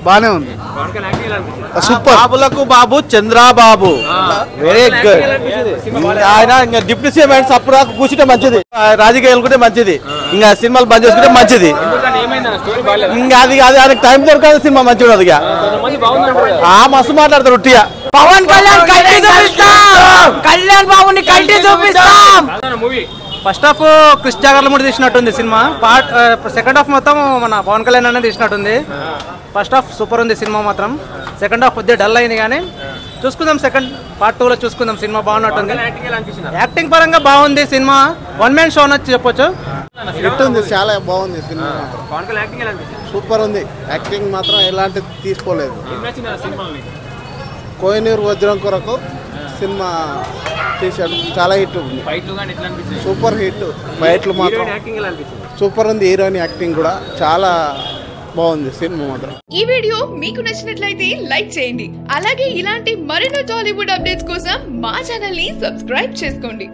బానే ఉంది సూపర్. బాబులకు బాబు Chandrababu very good. ఆయన ఇంకా డిప్యూటీ సీఎం అండ్ అప్పుడు కూర్చుంటే మంచిది, రాజకీయాలు అనుకుంటే మంచిది, ఇంకా సినిమాలు బంద్ చేసుకుంటే మంచిది. ఇంకా అది అది ఆయనకు టైం దొరకదు, సినిమా మంచిగా ఉండదు. మస్తు మాట్లాడతారు ఉట్టిగా. పవన్ కళ్యాణ్ కల్టీ చూపిస్తాం, కళ్యాణ్ బాబుని కల్టీ చూపిస్తాం. ఫస్ట్ హాఫ్ క్రిష్ జాగర్లమూడి తీసినట్టుంది సినిమా. సెకండ్ హాఫ్ మొత్తం మన పవన్ కళ్యాణ్ అనేది తీసినట్టుంది. ఫస్ట్ హాఫ్ సూపర్ ఉంది సినిమా మాత్రం. సెకండ్ హాఫ్ కొద్దిగా డల్ అయింది, కానీ చూసుకుందాం సెకండ్ పార్ట్ 2లో చూసుకుందాం. సినిమా బాగున్నట్టుంది, యాక్టింగ్ పరంగా బాగుంది సినిమా. వన్ మ్యాన్ షో అని చెప్పొచ్చు. హిట్ ఉంది, చాలా బాగుంది సినిమా. సూపర్ ఉంది, యాక్టింగ్ మాత్రం ఎలాంటిది తీసుకోలేదు. కోహినూర్ వజ్రం కొరకు సినిమా తీశాడు, చాలా హిట్ ఉంది, సూపర్ హిట్. ఫైట్లు మాత్రం సూపర్ ఉంది, హీరోయిన్ యాక్టింగ్ కూడా చాలా బాగుంది సినిమా మాత్రం. ఈ వీడియో మీకు నచ్చినట్లయితే లైక్ చేయండి, అలాగే ఇలాంటి మరెన్నో టాలీవుడ్ అప్డేట్స్ కోసం మా ఛానల్ ని సబ్స్క్రైబ్ చేసుకోండి.